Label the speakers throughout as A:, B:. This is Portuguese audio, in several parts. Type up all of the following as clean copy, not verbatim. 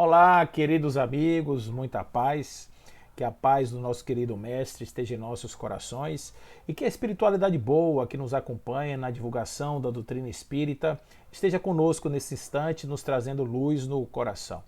A: Olá, queridos amigos, muita paz. Que a paz do nosso querido Mestre esteja em nossos corações e que a espiritualidade boa que nos acompanha na divulgação da doutrina espírita esteja conosco nesse instante, nos trazendo luz no coração.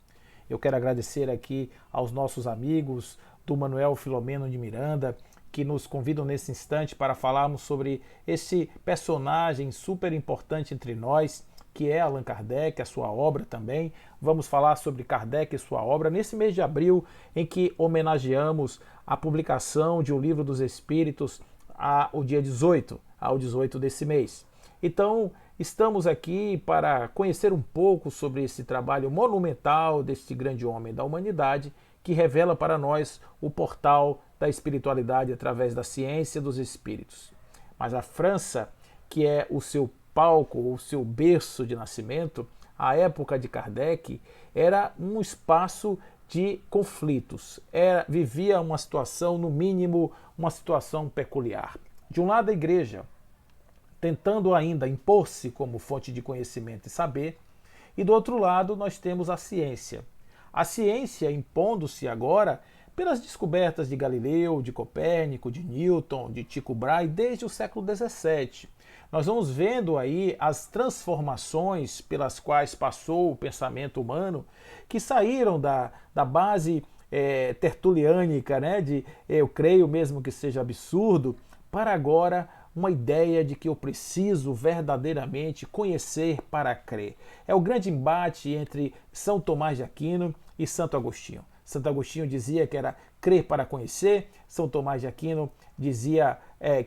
A: Eu quero agradecer aqui aos nossos amigos do Manuel Filomeno de Miranda, que nos convidam nesse instante para falarmos sobre esse personagem super importante entre nós, que é Allan Kardec, a sua obra também. Vamos falar sobre Kardec e sua obra nesse mês de abril, em que homenageamos a publicação de O Livro dos Espíritos ao dia 18, ao 18 desse mês. Então, estamos aqui para conhecer um pouco sobre esse trabalho monumental deste grande homem da humanidade, que revela para nós o portal da espiritualidade através da ciência dos espíritos. Mas a França, que é o seu palco, o seu berço de nascimento, a época de Kardec, era um espaço de conflitos. Vivia uma situação, no mínimo, uma situação peculiar. De um lado, a igreja, tentando ainda impor-se como fonte de conhecimento e saber, e do outro lado, nós temos a ciência. A ciência impondo-se agora pelas descobertas de Galileu, de Copérnico, de Newton, de Tycho Brahe, desde o século XVII. Nós vamos vendo aí as transformações pelas quais passou o pensamento humano, que saíram da base tertuliânica, né, de eu creio mesmo que seja absurdo, para agora uma ideia de que eu preciso verdadeiramente conhecer para crer. É o grande embate entre São Tomás de Aquino e Santo Agostinho. Santo Agostinho dizia que era crer para conhecer, São Tomás de Aquino dizia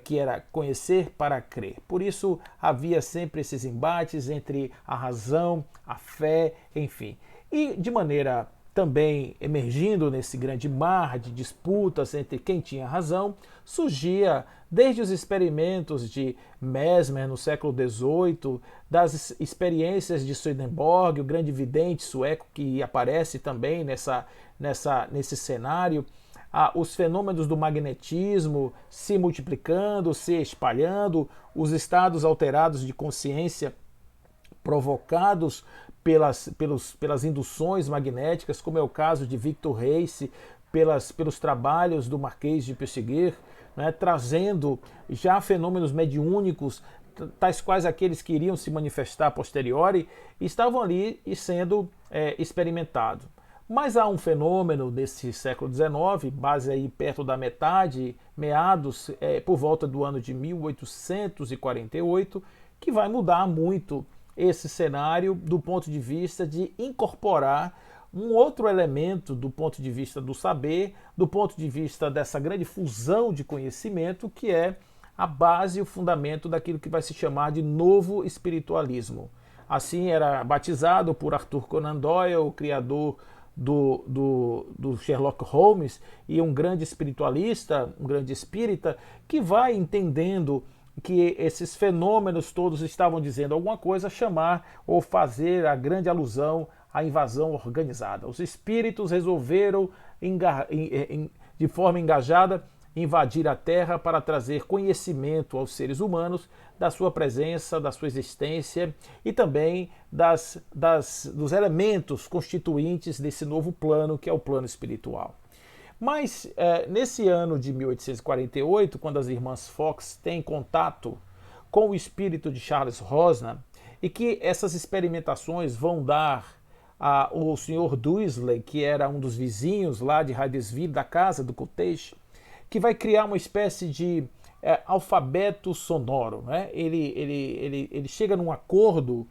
A: que era conhecer para crer. Por isso havia sempre esses embates entre a razão, a fé, enfim. E de maneira também emergindo nesse grande mar de disputas entre quem tinha razão, surgia desde os experimentos de Mesmer no século XVIII, das experiências de Swedenborg, o grande vidente sueco que aparece também nesse cenário, os fenômenos do magnetismo se multiplicando, se espalhando, os estados alterados de consciência provocados pelas induções magnéticas, como é o caso de Victor Reis, pelos trabalhos do Marquês de Peyssigur, né, trazendo já fenômenos mediúnicos, tais quais aqueles que iriam se manifestar a posteriori, estavam ali e sendo experimentados. Mas há um fenômeno desse século XIX, base aí perto da metade, meados por volta do ano de 1848, que vai mudar muito esse cenário do ponto de vista de incorporar um outro elemento do ponto de vista do saber, do ponto de vista dessa grande fusão de conhecimento, que é a base e o fundamento daquilo que vai se chamar de novo espiritualismo. Assim era batizado por Arthur Conan Doyle, o criador do Sherlock Holmes, e um grande espiritualista, um grande espírita, que vai entendendo que esses fenômenos todos estavam dizendo alguma coisa, chamar ou fazer a grande alusão à invasão organizada. Os espíritos resolveram, de forma engajada, invadir a Terra para trazer conhecimento aos seres humanos da sua presença, da sua existência e também dos elementos constituintes desse novo plano, que é o plano espiritual. Mas nesse ano de 1848, quando as irmãs Fox têm contato com o espírito de Charles Rosner, e que essas experimentações vão dar ao Sr. Dursley, que era um dos vizinhos lá de Hydesville, da casa do cottage, que vai criar uma espécie de alfabeto sonoro. Né? Ele chega num acordo,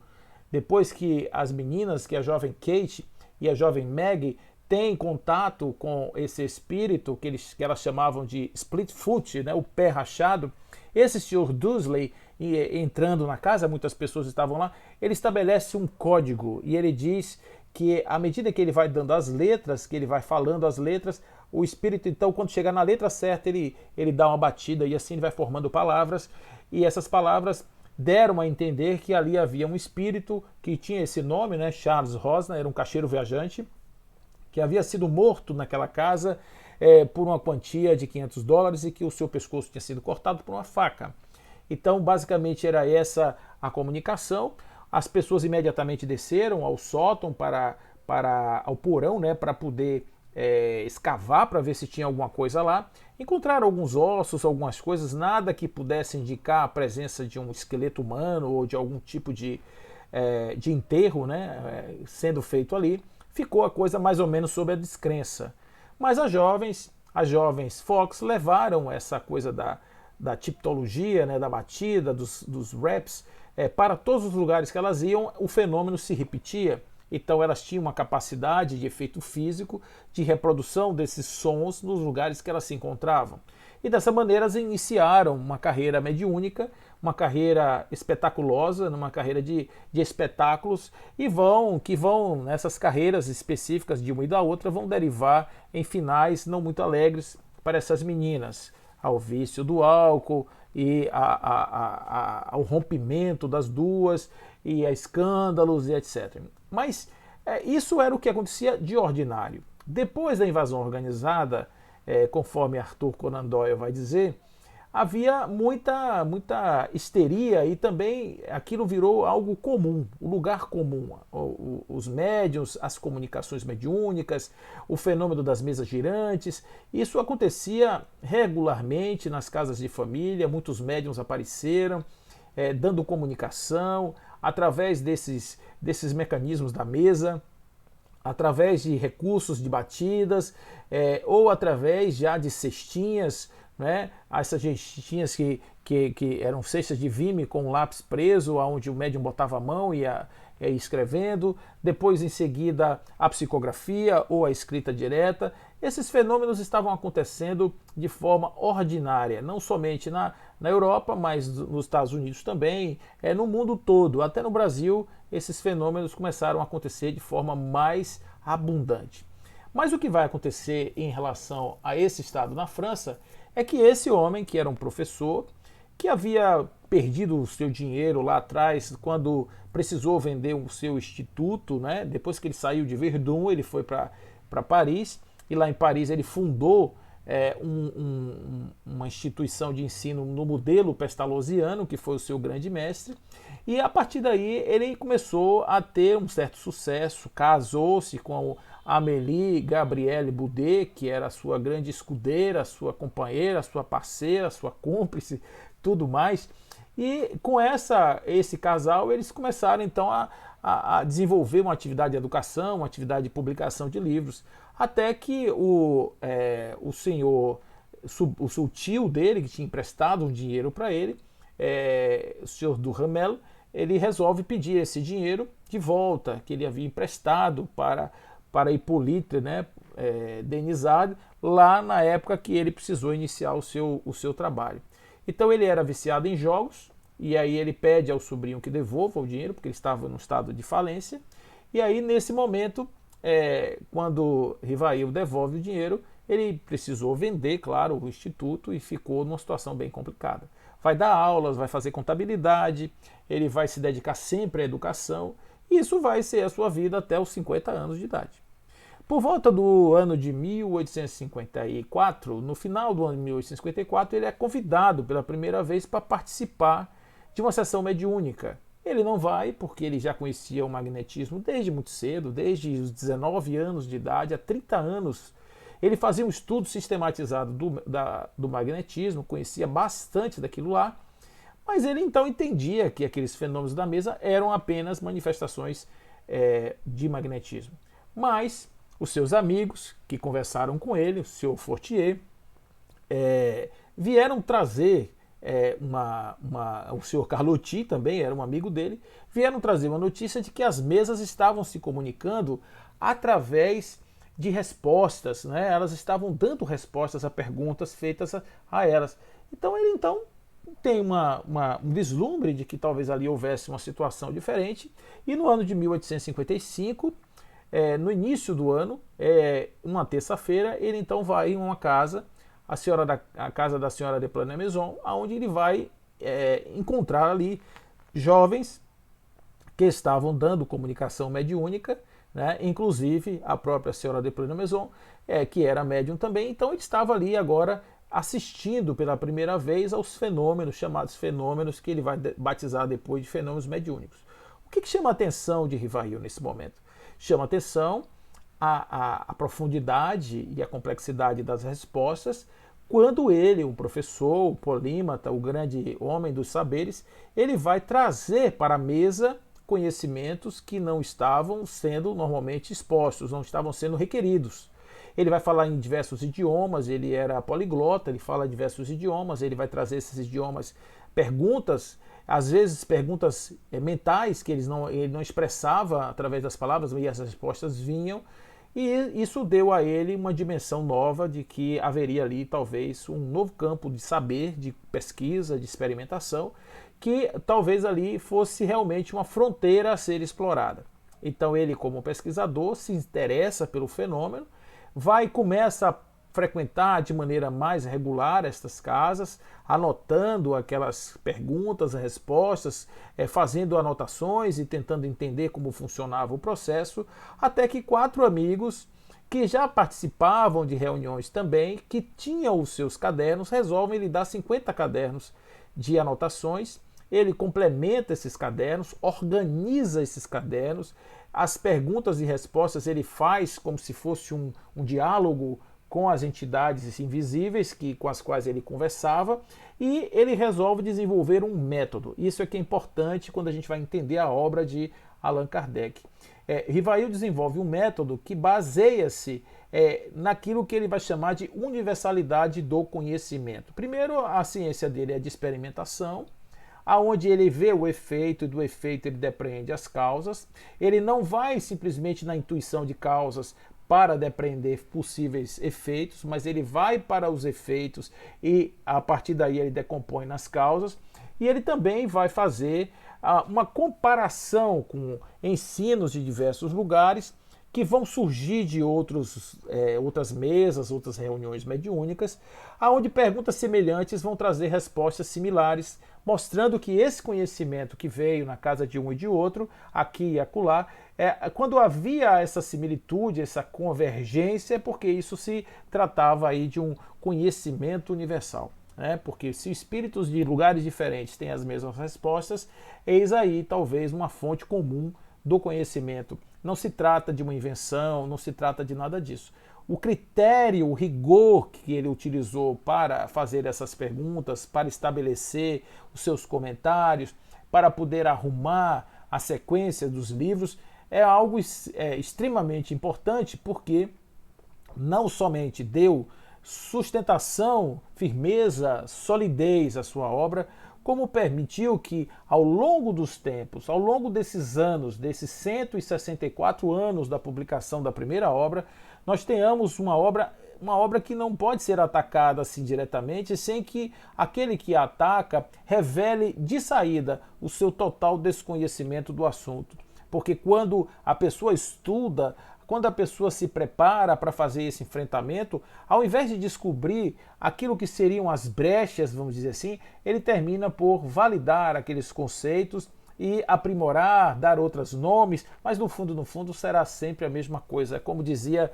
A: depois que as meninas, que a jovem Kate e a jovem Maggie, têm contato com esse espírito que elas chamavam de split foot, né, o pé rachado. Esse Sr. Dursley, entrando na casa, muitas pessoas estavam lá, ele estabelece um código e ele diz que à medida que ele vai dando as letras, que ele vai falando as letras, o espírito, então, quando chegar na letra certa, ele dá uma batida e assim ele vai formando palavras, e essas palavras deram a entender que ali havia um espírito que tinha esse nome, né, Charles Rosner, era um caixeiro viajante, que havia sido morto naquela casa por uma quantia de $500 e que o seu pescoço tinha sido cortado por uma faca. Então, basicamente, era essa a comunicação. As pessoas imediatamente desceram ao sótão para ao porão, né, para poder escavar para ver se tinha alguma coisa lá. Encontraram alguns ossos, algumas coisas, nada que pudesse indicar a presença de um esqueleto humano ou de algum tipo de enterro, né, sendo feito ali. Ficou a coisa mais ou menos sob a descrença. Mas as jovens Fox levaram essa coisa da tipologia, né, da batida, dos raps, para todos os lugares que elas iam, o fenômeno se repetia. Então elas tinham uma capacidade de efeito físico, de reprodução desses sons nos lugares que elas se encontravam. E dessa maneira elas iniciaram uma carreira mediúnica, uma carreira espetaculosa, uma carreira de espetáculos, e que vão nessas carreiras específicas de uma e da outra, vão derivar em finais não muito alegres para essas meninas, ao vício do álcool e ao rompimento das duas, e a escândalos e etc. Mas isso era o que acontecia de ordinário. Depois da invasão organizada, conforme Arthur Conan Doyle vai dizer, havia muita histeria e também aquilo virou algo comum, o lugar comum. Os médiuns, as comunicações mediúnicas, o fenômeno das mesas girantes, isso acontecia regularmente nas casas de família, muitos médiuns apareceram, dando comunicação através desses mecanismos da mesa, através de recursos de batidas, ou através já de cestinhas, né? Essas cestinhas que eram cestas de vime com um lápis preso, onde o médium botava a mão e ia escrevendo, depois em seguida a psicografia ou a escrita direta. Esses fenômenos estavam acontecendo de forma ordinária, não somente na Europa, mas nos Estados Unidos também, no mundo todo. Até no Brasil, esses fenômenos começaram a acontecer de forma mais abundante. Mas o que vai acontecer em relação a esse estado na França é que esse homem, que era um professor, que havia perdido o seu dinheiro lá atrás quando precisou vender o seu instituto, né? Depois que ele saiu de Verdun, ele foi para Paris, e lá em Paris ele fundou uma instituição de ensino no modelo pestalozziano, que foi o seu grande mestre, e a partir daí ele começou a ter um certo sucesso, casou-se com Amélie Gabrielle Boudet, que era a sua grande escudeira, a sua companheira, a sua parceira, a sua cúmplice, tudo mais. E com esse casal eles começaram então a desenvolver uma atividade de educação, uma atividade de publicação de livros, até que o seu tio dele, que tinha emprestado um dinheiro para ele, o senhor Duhamel, ele resolve pedir esse dinheiro de volta, que ele havia emprestado para Hippolyte, né, Denisard, lá na época que ele precisou iniciar o seu trabalho. Então ele era viciado em jogos, e aí ele pede ao sobrinho que devolva o dinheiro, porque ele estava no estado de falência, e aí nesse momento, quando Rivail devolve o dinheiro, ele precisou vender, claro, o instituto, e ficou numa situação bem complicada. Vai dar aulas, vai fazer contabilidade, ele vai se dedicar sempre à educação, e isso vai ser a sua vida até os 50 anos de idade. Por volta do ano de 1854, no final do ano de 1854, ele é convidado pela primeira vez para participar de uma sessão mediúnica. Ele não vai porque ele já conhecia o magnetismo desde muito cedo, desde os 19 anos de idade, há 30 anos. Ele fazia um estudo sistematizado do magnetismo, conhecia bastante daquilo lá, mas ele então entendia que aqueles fenômenos da mesa eram apenas manifestações de magnetismo. Mas os seus amigos que conversaram com ele, o Sr. Fortier, vieram trazer o Sr. Carlotti também era um amigo dele, vieram trazer uma notícia de que as mesas estavam se comunicando através de respostas, né? Elas estavam dando respostas a perguntas feitas a elas. Então ele tem um vislumbre de que talvez ali houvesse uma situação diferente, e no ano de 1855, no início do ano, uma terça-feira, ele então vai em uma casa, a casa da senhora de Plana-Maison, onde ele vai encontrar ali jovens que estavam dando comunicação mediúnica, né? Inclusive a própria senhora de Plana-Maison, que era médium também. Então ele estava ali agora assistindo pela primeira vez aos fenômenos, chamados fenômenos, que ele vai batizar depois de fenômenos mediúnicos. O que chama a atenção de Rivail nesse momento? chama atenção a profundidade e a complexidade das respostas, quando ele, o professor, o polímata, o grande homem dos saberes, ele vai trazer para a mesa conhecimentos que não estavam sendo normalmente expostos, não estavam sendo requeridos. Ele vai falar em diversos idiomas, ele era poliglota, ele fala diversos idiomas, ele vai trazer esses idiomas, perguntas, às vezes perguntas mentais que ele não expressava através das palavras, e as respostas vinham, e isso deu a ele uma dimensão nova de que haveria ali talvez um novo campo de saber, de pesquisa, de experimentação, que talvez ali fosse realmente uma fronteira a ser explorada. Então ele, como pesquisador, se interessa pelo fenômeno, começa a frequentar de maneira mais regular estas casas, anotando aquelas perguntas, respostas, fazendo anotações e tentando entender como funcionava o processo, até que 4 amigos que já participavam de reuniões também, que tinham os seus cadernos, resolvem lhe dar 50 cadernos de anotações. Ele complementa esses cadernos, organiza esses cadernos, as perguntas e respostas ele faz como se fosse um diálogo com as entidades invisíveis com as quais ele conversava, e ele resolve desenvolver um método. Isso é que é importante quando a gente vai entender a obra de Allan Kardec. Rivail desenvolve um método que baseia-se naquilo que ele vai chamar de universalidade do conhecimento. Primeiro, a ciência dele é de experimentação, aonde ele vê o efeito, e do efeito ele depreende as causas. Ele não vai simplesmente na intuição de causas para depreender possíveis efeitos, mas ele vai para os efeitos e a partir daí ele decompõe nas causas. E ele também vai fazer uma comparação com ensinos de diversos lugares que vão surgir de outras mesas, outras reuniões mediúnicas, onde perguntas semelhantes vão trazer respostas similares, mostrando que esse conhecimento que veio na casa de um e de outro, aqui e acolá, quando havia essa similitude, essa convergência, é porque isso se tratava aí de um conhecimento universal. Porque se espíritos de lugares diferentes têm as mesmas respostas, eis aí talvez uma fonte comum do conhecimento. Não se trata de uma invenção, não se trata de nada disso. O critério, o rigor que ele utilizou para fazer essas perguntas, para estabelecer os seus comentários, para poder arrumar a sequência dos livros, é algo extremamente importante, porque não somente deu sustentação, firmeza, solidez à sua obra, como permitiu que, ao longo dos tempos, ao longo desses anos, desses 164 anos da publicação da primeira obra, nós tenhamos uma obra que não pode ser atacada assim diretamente, sem que aquele que a ataca revele de saída o seu total desconhecimento do assunto. Porque quando a pessoa estuda, quando a pessoa se prepara para fazer esse enfrentamento, ao invés de descobrir aquilo que seriam as brechas, vamos dizer assim, ele termina por validar aqueles conceitos e aprimorar, dar outros nomes, mas no fundo será sempre a mesma coisa. Como dizia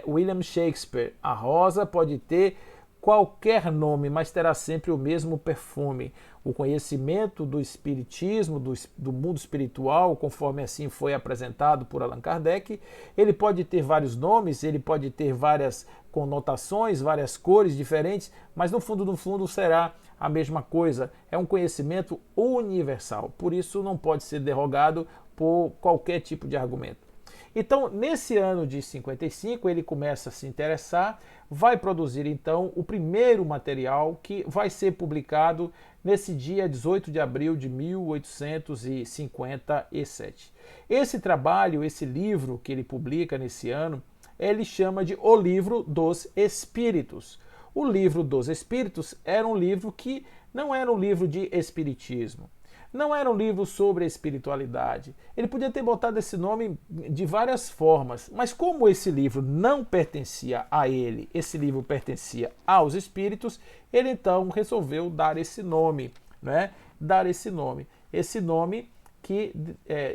A: William Shakespeare, a rosa pode ter qualquer nome, mas terá sempre o mesmo perfume. O conhecimento do espiritismo, do mundo espiritual, conforme assim foi apresentado por Allan Kardec, ele pode ter vários nomes, ele pode ter várias conotações, várias cores diferentes, mas no fundo será a mesma coisa. É um conhecimento universal, por isso não pode ser derrogado por qualquer tipo de argumento. Então, nesse ano de 55, ele começa a se interessar, vai produzir então o primeiro material que vai ser publicado nesse dia 18 de abril de 1857. Esse trabalho, esse livro que ele publica nesse ano, ele chama de O Livro dos Espíritos. O Livro dos Espíritos era um livro que não era um livro de espiritismo. Não era um livro sobre a espiritualidade. Ele podia ter botado esse nome de várias formas, mas como esse livro não pertencia a ele, esse livro pertencia aos espíritos, ele então resolveu dar esse nome, né? Dar esse nome. Esse nome que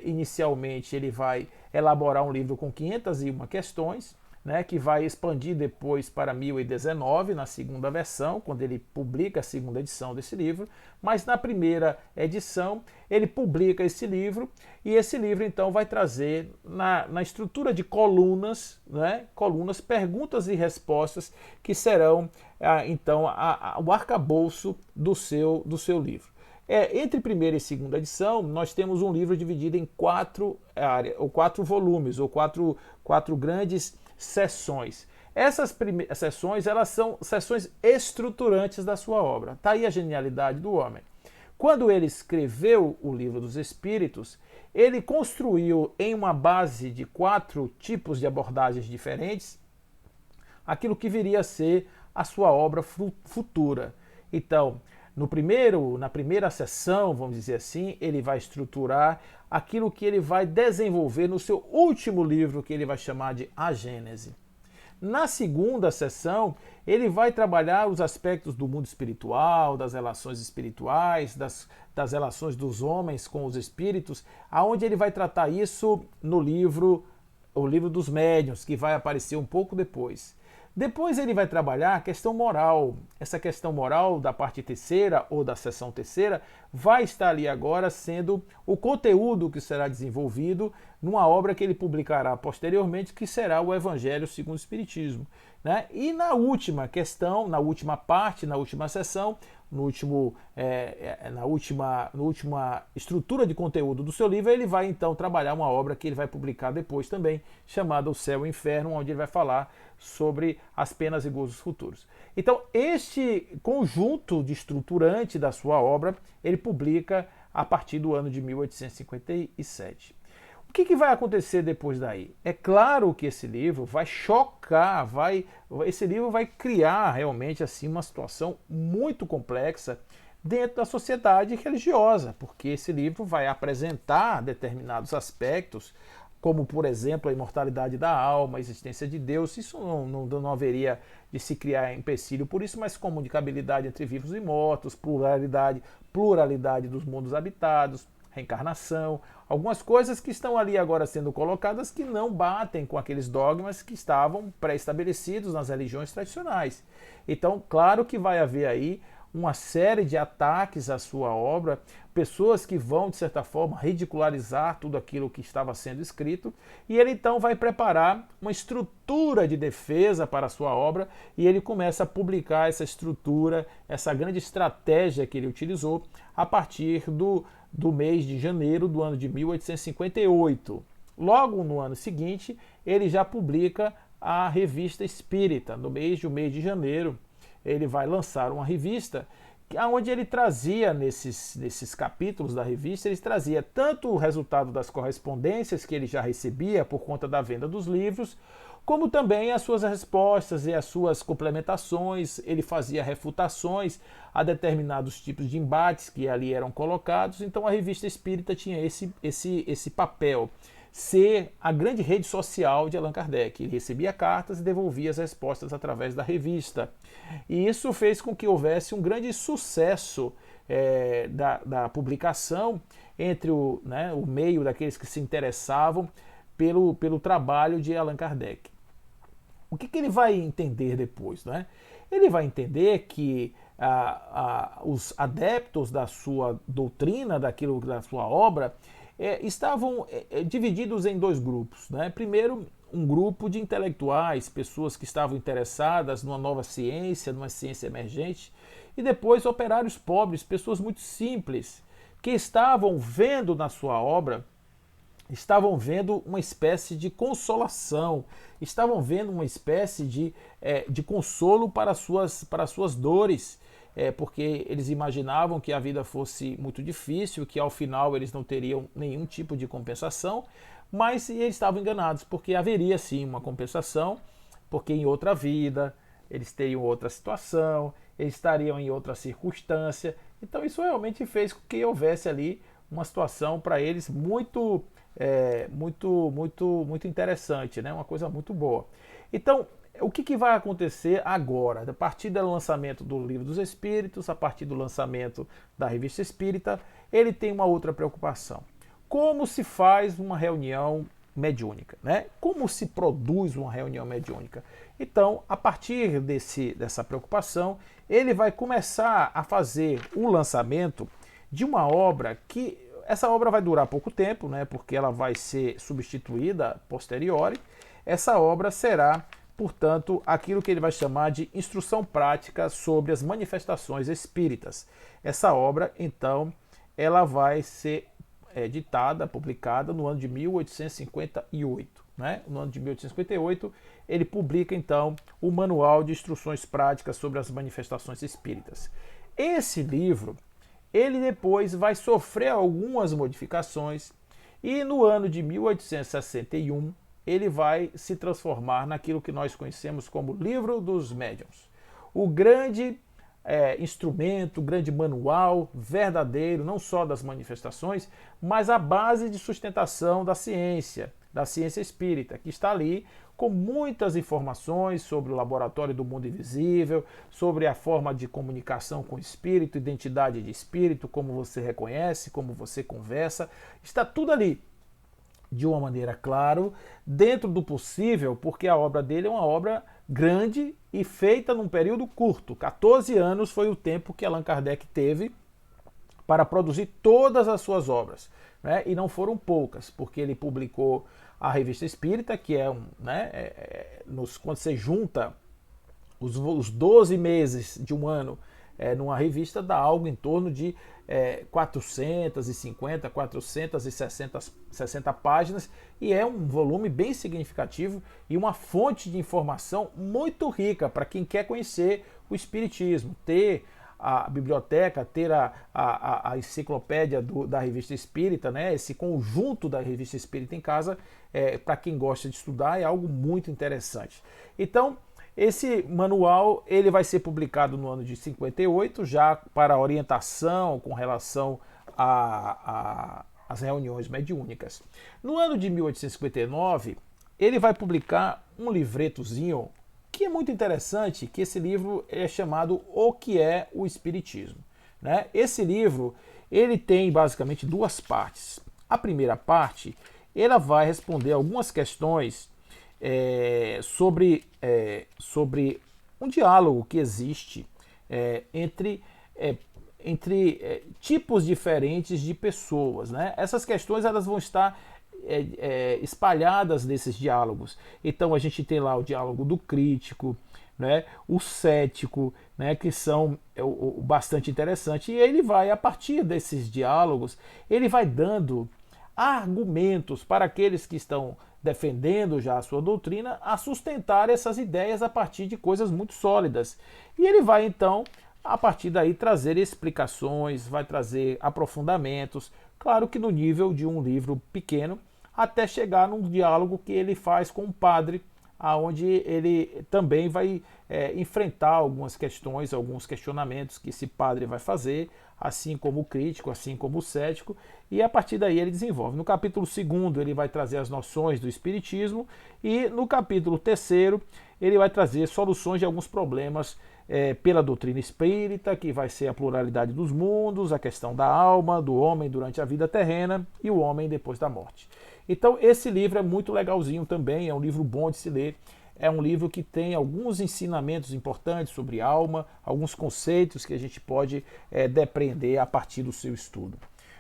A: inicialmente ele vai elaborar um livro com 501 questões, né, que vai expandir depois para 1019, na segunda versão, quando ele publica a segunda edição desse livro, mas na primeira edição ele publica esse livro, e esse livro então vai trazer na estrutura de colunas, né, colunas, perguntas e respostas que serão então o arcabouço do seu livro. Entre primeira e segunda edição, nós temos um livro dividido em quatro volumes, ou quatro grandes seções. Essas seções, elas são seções estruturantes da sua obra. Está aí a genialidade do homem. Quando ele escreveu o Livro dos Espíritos, ele construiu em uma base de 4 tipos de abordagens diferentes aquilo que viria a ser a sua obra futura. Então, na primeira sessão, vamos dizer assim, ele vai estruturar aquilo que ele vai desenvolver no seu último livro, que ele vai chamar de A Gênese. Na segunda sessão, ele vai trabalhar os aspectos do mundo espiritual, das relações espirituais, das relações dos homens com os espíritos, aonde ele vai tratar isso no livro, o livro dos médiuns, que vai aparecer um pouco depois. Depois ele vai trabalhar a questão moral. Essa questão moral da parte terceira ou da seção terceira vai estar ali agora sendo o conteúdo que será desenvolvido numa obra que ele publicará posteriormente, que será o Evangelho segundo o Espiritismo, né? E na última questão, na última parte, na última sessão, na última estrutura de conteúdo do seu livro, ele vai então trabalhar uma obra que ele vai publicar depois também, chamada O Céu e o Inferno, onde ele vai falar sobre as penas e gozos futuros. Então, este conjunto de estruturante da sua obra, ele publica a partir do ano de 1857. O que vai acontecer depois daí? É claro que esse livro vai chocar, esse livro vai criar realmente assim uma situação muito complexa dentro da sociedade religiosa, porque esse livro vai apresentar determinados aspectos, como, por exemplo, a imortalidade da alma, a existência de Deus. Isso não haveria de se criar empecilho por isso, mas comunicabilidade entre vivos e mortos, pluralidade dos mundos habitados, reencarnação, algumas coisas que estão ali agora sendo colocadas que não batem com aqueles dogmas que estavam pré-estabelecidos nas religiões tradicionais. Então, claro que vai haver aí uma série de ataques à sua obra, pessoas que vão, de certa forma, ridicularizar tudo aquilo que estava sendo escrito, e ele então vai preparar uma estrutura de defesa para a sua obra, e ele começa a publicar essa estrutura, essa grande estratégia que ele utilizou a partir do mês de janeiro do ano de 1858. Logo no ano seguinte, ele já publica a Revista Espírita. No mês de janeiro, ele vai lançar uma revista onde ele trazia, nesses capítulos da revista, ele trazia tanto o resultado das correspondências que ele já recebia por conta da venda dos livros, como também as suas respostas e as suas complementações. Ele fazia refutações a determinados tipos de embates que ali eram colocados. Então a Revista Espírita tinha esse papel, ser a grande rede social de Allan Kardec. Ele recebia cartas e devolvia as respostas através da revista. E isso fez com que houvesse um grande sucesso da publicação entre o meio daqueles que se interessavam pelo trabalho de Allan Kardec. O que ele vai entender depois? Né? Ele vai entender que os adeptos da sua doutrina, da sua obra, estavam divididos em 2 grupos. Né? Primeiro, um grupo de intelectuais, pessoas que estavam interessadas numa nova ciência, numa ciência emergente, e depois operários pobres, pessoas muito simples, que estavam vendo na sua obra, estavam vendo uma espécie de consolação, estavam vendo uma espécie de consolo para as suas dores, porque eles imaginavam que a vida fosse muito difícil, que ao final eles não teriam nenhum tipo de compensação, mas eles estavam enganados, porque haveria sim uma compensação, porque em outra vida eles teriam outra situação, eles estariam em outra circunstância. Então isso realmente fez com que houvesse ali uma situação para eles muito interessante, né? Uma coisa muito boa. Então, o que vai acontecer agora? A partir do lançamento do Livro dos Espíritos, a partir do lançamento da Revista Espírita, ele tem uma outra preocupação. Como se faz uma reunião mediúnica, né? Como se produz uma reunião mediúnica? Então, a partir dessa preocupação, ele vai começar a fazer o lançamento de uma obra que essa obra vai durar pouco tempo, né? Porque ela vai ser substituída posteriori. Essa obra será, portanto, aquilo que ele vai chamar de Instrução Prática sobre as Manifestações Espíritas. Essa obra, então, ela vai ser editada, publicada no ano de 1858. Né? No ano de 1858, ele publica, então, o Manual de Instruções Práticas sobre as Manifestações Espíritas. Esse livro, ele depois vai sofrer algumas modificações e no ano de 1861, ele vai se transformar naquilo que nós conhecemos como Livro dos Médiuns. O grande instrumento, o grande manual verdadeiro, não só das manifestações, mas a base de sustentação da ciência espírita, que está ali com muitas informações sobre o laboratório do mundo invisível, sobre a forma de comunicação com o espírito, identidade de espírito, como você reconhece, como você conversa, está tudo ali de uma maneira, claro, dentro do possível, porque a obra dele é uma obra grande e feita num período curto. 14 anos foi o tempo que Allan Kardec teve para produzir todas as suas obras, né? E não foram poucas, porque ele publicou a Revista Espírita, que é quando você junta os 12 meses de um ano numa revista, dá algo em torno de 450, 460 páginas, e é um volume bem significativo e uma fonte de informação muito rica para quem quer conhecer o Espiritismo, ter a biblioteca, ter a enciclopédia da Revista Espírita, né? Esse conjunto da Revista Espírita em casa, para quem gosta de estudar, é algo muito interessante. Então, esse manual ele vai ser publicado no ano de 58, já para orientação com relação às reuniões mediúnicas. No ano de 1859, ele vai publicar um livretozinho que é muito interessante, que esse livro é chamado O que é o Espiritismo, né? Esse livro ele tem basicamente duas partes. A primeira parte, ela vai responder algumas questões sobre um diálogo que existe entre tipos diferentes de pessoas, né? Essas questões elas vão estar espalhadas nesses diálogos. Então a gente tem lá o diálogo do crítico, né? O cético, né? Que são bastante interessantes. E ele vai, a partir desses diálogos, ele vai dando argumentos para aqueles que estão defendendo já a sua doutrina a sustentar essas ideias a partir de coisas muito sólidas. E ele vai então, a partir daí, trazer explicações, vai trazer aprofundamentos, claro que no nível de um livro pequeno, até chegar num diálogo que ele faz com um padre, aonde ele também vai enfrentar algumas questões, alguns questionamentos que esse padre vai fazer, assim como o crítico, assim como o cético, e a partir daí ele desenvolve. No capítulo 2º ele vai trazer as noções do espiritismo, e no capítulo 3º ele vai trazer soluções de alguns problemas pela doutrina espírita, que vai ser a pluralidade dos mundos, a questão da alma, do homem durante a vida terrena e o homem depois da morte. Então esse livro é muito legalzinho também, é um livro bom de se ler, é um livro que tem alguns ensinamentos importantes sobre alma, alguns conceitos que a gente pode depreender a partir do seu estudo.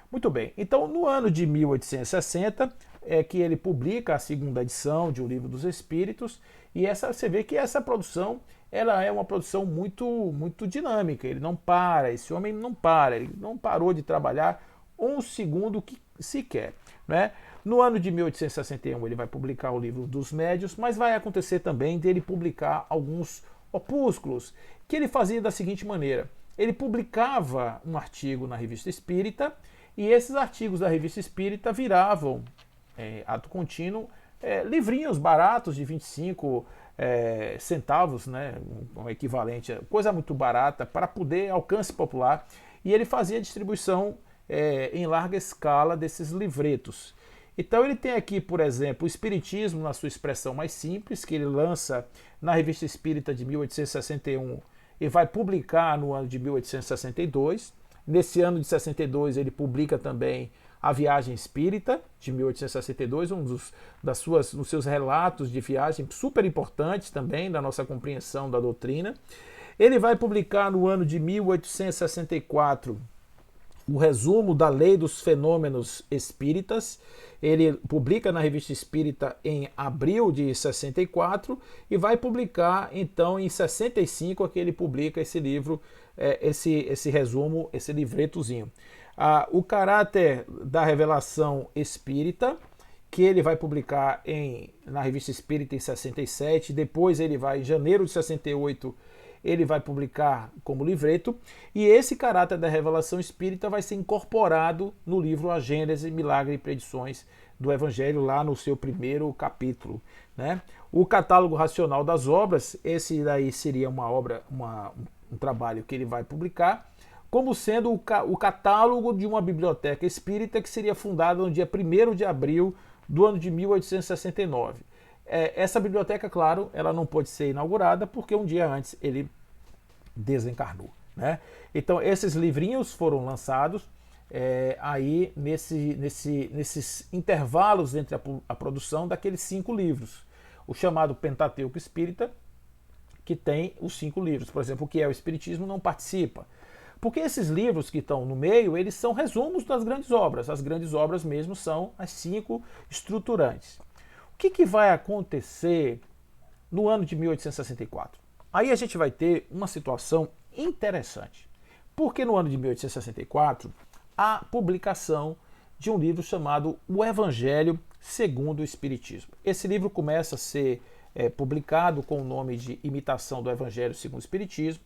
A: Muito bem, então no ano de 1860 é que ele publica a segunda edição de O Livro dos Espíritos, e você vê que essa produção ela é uma produção muito dinâmica, ele não para, esse homem não para, ele não parou de trabalhar um segundo sequer, né? No ano de 1861 ele vai publicar o Livro dos Médiuns, mas vai acontecer também dele publicar alguns opúsculos, que ele fazia da seguinte maneira: ele publicava um artigo na Revista Espírita, e esses artigos da Revista Espírita viravam, ato contínuo, livrinhos baratos de 25 centavos, né, um equivalente, coisa muito barata, para poder alcance popular, e ele fazia distribuição em larga escala desses livretos. Então ele tem aqui, por exemplo, o Espiritismo na sua expressão mais simples, que ele lança na Revista Espírita de 1861 e vai publicar no ano de 1862. Nesse ano de 62 ele publica também A Viagem Espírita, de 1862, dos seus relatos de viagem super importantes também da nossa compreensão da doutrina. Ele vai publicar no ano de 1864 o resumo da Lei dos Fenômenos Espíritas. Ele publica na Revista Espírita em abril de 64 e vai publicar então em 65 que ele publica esse livro, esse resumo, esse livretozinho. O Caráter da Revelação Espírita, que ele vai publicar na Revista Espírita em 67, depois ele vai, em janeiro de 68, ele vai publicar como livreto, e esse Caráter da Revelação Espírita vai ser incorporado no livro A Gênese, Milagre e Predições do Evangelho, lá no seu primeiro capítulo, né? O Catálogo Racional das Obras, esse daí seria uma obra, um trabalho que ele vai publicar, como sendo o catálogo de uma biblioteca espírita que seria fundada no dia 1º de abril do ano de 1869. Essa biblioteca, claro, ela não pôde ser inaugurada porque um dia antes ele desencarnou, né? Então esses livrinhos foram lançados aí nesses intervalos entre a produção daqueles 5 livros. O chamado Pentateuco Espírita, que tem os 5 livros. Por exemplo, o que é o Espiritismo não participa. Porque esses livros que estão no meio, eles são resumos das grandes obras. As grandes obras mesmo são as 5 estruturantes. O que vai acontecer no ano de 1864? Aí a gente vai ter uma situação interessante. Porque no ano de 1864, há publicação de um livro chamado O Evangelho segundo o Espiritismo. Esse livro começa a ser publicado com o nome de Imitação do Evangelho segundo o Espiritismo,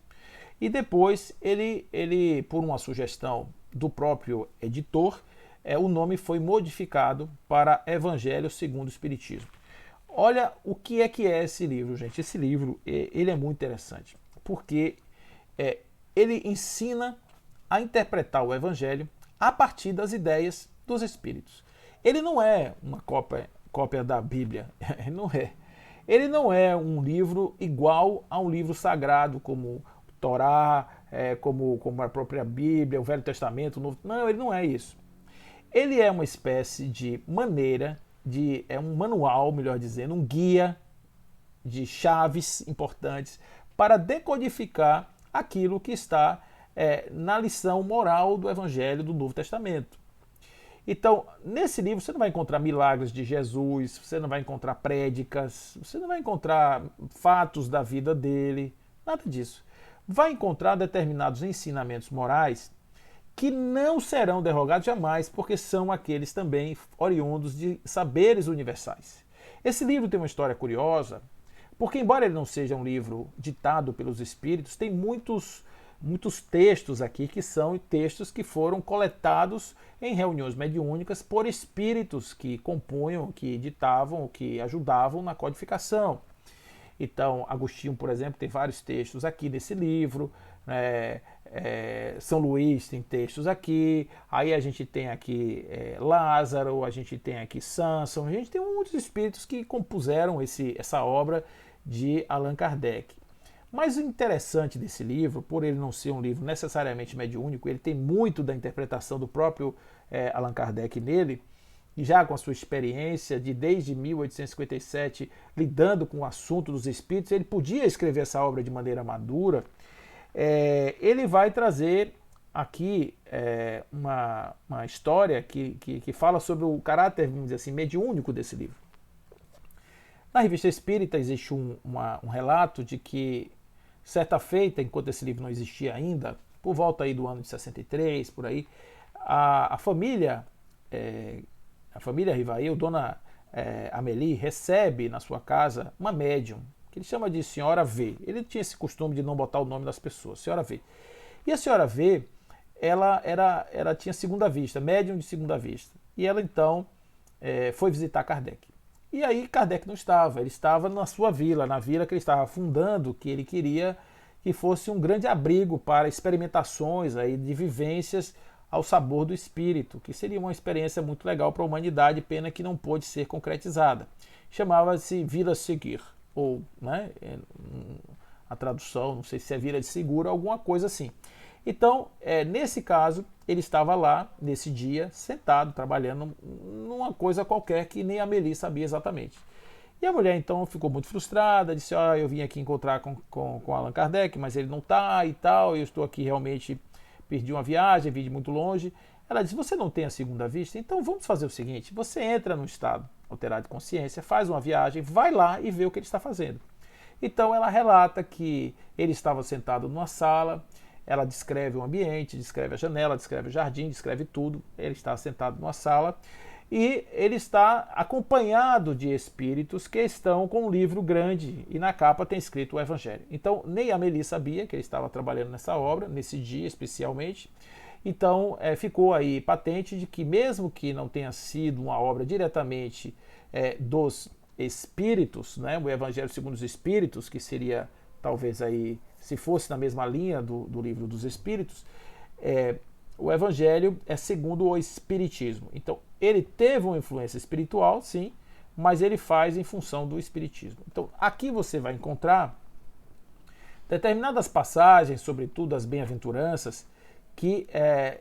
A: e depois ele, por uma sugestão do próprio editor, o nome foi modificado para Evangelho segundo o Espiritismo. Olha o que é esse livro, gente. Esse livro ele é muito interessante, porque ele ensina a interpretar o Evangelho a partir das ideias dos Espíritos. Ele não é uma cópia da Bíblia, não é. Ele não é um livro igual a um livro sagrado como Torá, como a própria Bíblia, o Velho Testamento, o Novo. Não, ele não é isso. Ele é uma espécie de maneira, um manual, melhor dizendo, um guia de chaves importantes para decodificar aquilo que está na lição moral do Evangelho do Novo Testamento. Então, nesse livro você não vai encontrar milagres de Jesus, você não vai encontrar prédicas, você não vai encontrar fatos da vida dele, nada disso. Vai encontrar determinados ensinamentos morais que não serão derrogados jamais, porque são aqueles também oriundos de saberes universais. Esse livro tem uma história curiosa, porque embora ele não seja um livro ditado pelos espíritos, tem muitos textos aqui que são textos que foram coletados em reuniões mediúnicas por espíritos que compunham, que ditavam, que ajudavam na codificação. Então, Agostinho, por exemplo, tem vários textos aqui nesse livro, São Luís tem textos aqui, aí a gente tem aqui Lázaro, a gente tem aqui Samson, a gente tem muitos espíritos que compuseram essa obra de Allan Kardec. Mas o interessante desse livro, por ele não ser um livro necessariamente mediúnico, ele tem muito da interpretação do próprio Allan Kardec nele, e já com a sua experiência desde 1857 lidando com o assunto dos espíritos, ele podia escrever essa obra de maneira madura. Ele vai trazer aqui uma história que fala sobre o caráter, vamos dizer assim, mediúnico desse livro. Na Revista Espírita existe um relato de que, certa feita, enquanto esse livro não existia ainda, por volta aí do ano de 63, por aí, a família Rivail, Dona Amélie, recebe na sua casa uma médium, que ele chama de Senhora V. Ele tinha esse costume de não botar o nome das pessoas, Senhora V. E a Senhora V, ela tinha segunda vista, médium de segunda vista. E ela então foi visitar Kardec. E aí Kardec não estava, ele estava na sua vila, na vila que ele estava fundando, que ele queria que fosse um grande abrigo para experimentações aí de vivências ao sabor do espírito, que seria uma experiência muito legal para a humanidade, pena que não pôde ser concretizada. Chamava-se Vila Seguir, ou a tradução, não sei se é Vila de Seguro, alguma coisa assim. Então, nesse caso, ele estava lá, nesse dia, sentado, trabalhando numa coisa qualquer que nem a Meli sabia exatamente. E a mulher então ficou muito frustrada, disse, eu vim aqui encontrar com Allan Kardec, mas ele não está e tal, eu estou aqui realmente, perdi uma viagem, vim de muito longe. Ela disse, você não tem a segunda vista? Então vamos fazer o seguinte, você entra no estado alterado de consciência, faz uma viagem, vai lá e vê o que ele está fazendo. Então ela relata que ele estava sentado numa sala, ela descreve o ambiente, descreve a janela, descreve o jardim, descreve tudo. Ele está sentado numa sala e ele está acompanhado de espíritos que estão com um livro grande e na capa tem escrito o Evangelho. Então nem a Meli sabia que ele estava trabalhando nessa obra, nesse dia especialmente. Então ficou aí patente de que mesmo que não tenha sido uma obra diretamente dos espíritos, né, o Evangelho segundo os Espíritos, que seria talvez aí, se fosse na mesma linha do livro dos Espíritos, o Evangelho é segundo o Espiritismo. Então, ele teve uma influência espiritual, sim, mas ele faz em função do Espiritismo. Então, aqui você vai encontrar determinadas passagens, sobretudo as bem-aventuranças, que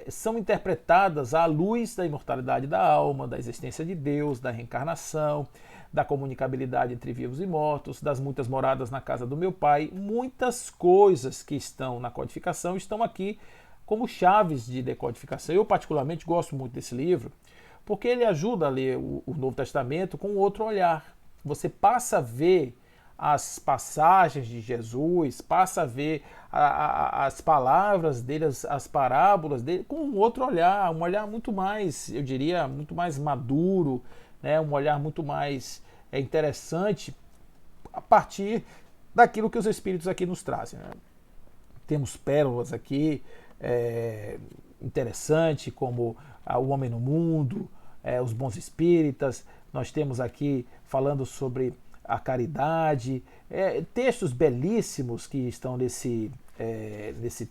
A: são interpretadas à luz da imortalidade da alma, da existência de Deus, da reencarnação, da comunicabilidade entre vivos e mortos, das muitas moradas na casa do meu pai. Muitas coisas que estão na codificação estão aqui como chaves de decodificação. Eu particularmente gosto muito desse livro, porque ele ajuda a ler o Novo Testamento com outro olhar. Você passa a ver as passagens de Jesus, passa a ver as palavras dele, as parábolas dele, com um outro olhar, um olhar muito mais, eu diria, muito mais maduro, né, um olhar muito mais interessante a partir daquilo que os Espíritos aqui nos trazem. Né? Temos pérolas aqui interessante, como O Homem no Mundo, Os Bons Espíritas. Nós temos aqui falando sobre a caridade, textos belíssimos que estão nesse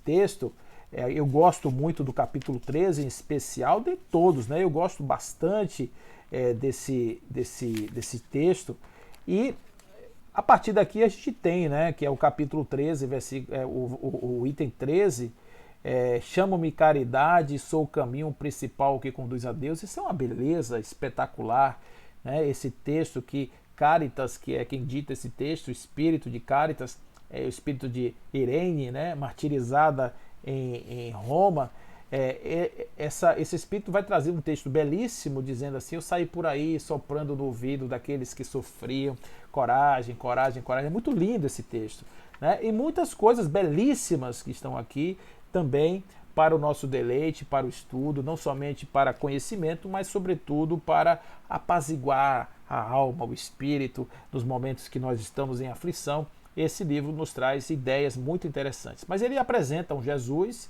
A: texto. Eu gosto muito do capítulo 13 em especial, de todos, né? Eu gosto bastante desse texto. E a partir daqui a gente tem, né, que é o capítulo 13, o item 13, chamo-me caridade, sou o caminho principal que conduz a Deus. Isso é uma beleza espetacular, né? Esse texto que Caritas, que é quem dita esse texto, o espírito de Caritas, o espírito de Irene, né, martirizada em Roma, esse espírito vai trazer um texto belíssimo dizendo assim: eu saí por aí soprando no ouvido daqueles que sofriam, coragem, coragem, coragem. É muito lindo esse texto, né? E muitas coisas belíssimas que estão aqui também para o nosso deleite, para o estudo, não somente para conhecimento, mas sobretudo para apaziguar a alma, o espírito, nos momentos que nós estamos em aflição. Esse livro nos traz ideias muito interessantes. Mas ele apresenta um Jesus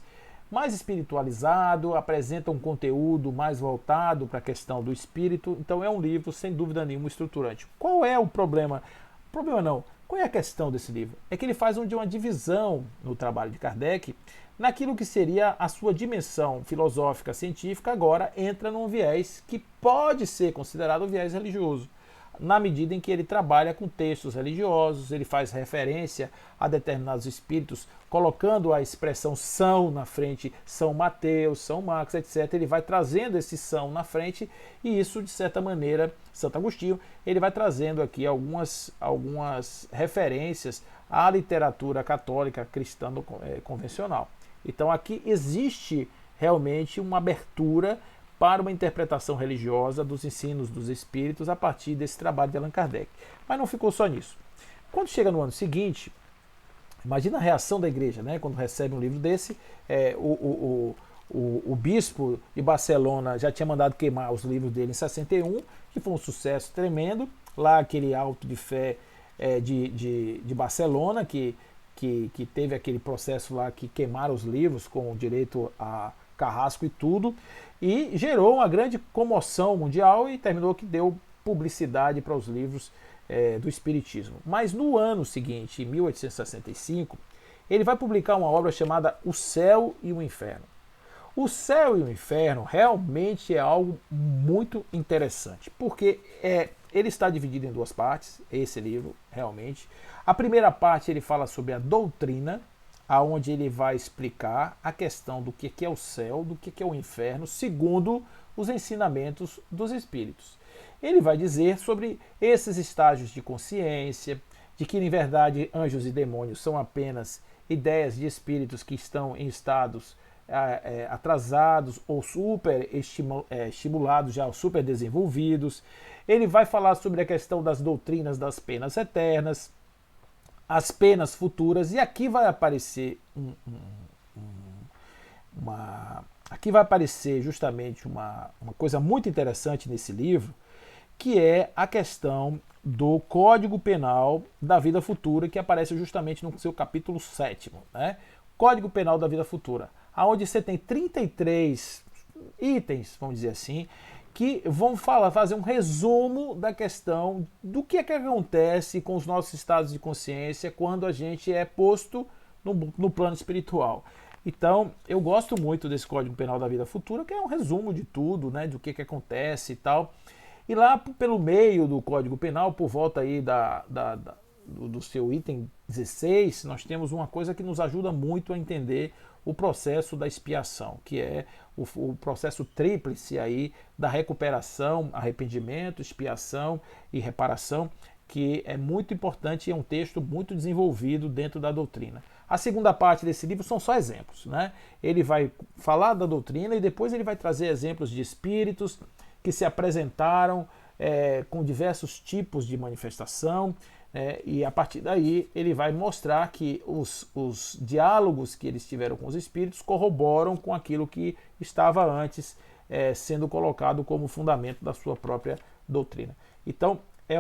A: mais espiritualizado, apresenta um conteúdo mais voltado para a questão do espírito. Então é um livro, sem dúvida nenhuma, estruturante. Qual é o problema? Problema não. Qual é a questão desse livro? É que ele faz uma divisão no trabalho de Kardec naquilo que seria a sua dimensão filosófica, científica, agora entra num viés que pode ser considerado um viés religioso, na medida em que ele trabalha com textos religiosos, ele faz referência a determinados espíritos, colocando a expressão São na frente, São Mateus, São Marcos, etc. Ele vai trazendo esse São na frente e isso, de certa maneira, Santo Agostinho, ele vai trazendo aqui algumas referências à literatura católica cristã convencional. Então aqui existe realmente uma abertura para uma interpretação religiosa dos ensinos dos espíritos a partir desse trabalho de Allan Kardec. Mas não ficou só nisso. Quando chega no ano seguinte, imagina a reação da igreja, né? Quando recebe um livro desse, o bispo de Barcelona já tinha mandado queimar os livros dele em 61, que foi um sucesso tremendo. Lá aquele Auto de Fé de Barcelona, que teve aquele processo lá que queimaram os livros com direito a carrasco e tudo, e gerou uma grande comoção mundial e terminou que deu publicidade para os livros do Espiritismo. Mas no ano seguinte, em 1865, ele vai publicar uma obra chamada O Céu e o Inferno. O Céu e o Inferno realmente é algo muito interessante, porque ele está dividido em duas partes, esse livro, realmente. A primeira parte ele fala sobre a doutrina, aonde ele vai explicar a questão do que é o céu, do que é o inferno, segundo os ensinamentos dos espíritos. Ele vai dizer sobre esses estágios de consciência, de que, em verdade, anjos e demônios são apenas ideias de espíritos que estão em estados atrasados ou super estimulados, já super desenvolvidos. Ele vai falar sobre a questão das doutrinas das penas eternas, as penas futuras, e aqui vai aparecer aqui vai aparecer justamente uma coisa muito interessante nesse livro, que é a questão do Código Penal da Vida Futura, que aparece justamente no seu capítulo 7º, né? Código Penal da Vida Futura, onde você tem 33 itens, vamos dizer assim, que vão fazer um resumo da questão do que é que acontece com os nossos estados de consciência quando a gente é posto no plano espiritual. Então, eu gosto muito desse Código Penal da Vida Futura, que é um resumo de tudo, né, do que acontece e tal. E lá pelo meio do Código Penal, por volta aí do seu item 16, nós temos uma coisa que nos ajuda muito a entender o processo da expiação, que é o processo tríplice aí da recuperação, arrependimento, expiação e reparação, que é muito importante e é um texto muito desenvolvido dentro da doutrina. A segunda parte desse livro são só exemplos, né? Ele vai falar da doutrina e depois ele vai trazer exemplos de espíritos que se apresentaram com diversos tipos de manifestação, e a partir daí ele vai mostrar que os diálogos que eles tiveram com os espíritos corroboram com aquilo que estava antes sendo colocado como fundamento da sua própria doutrina. Então é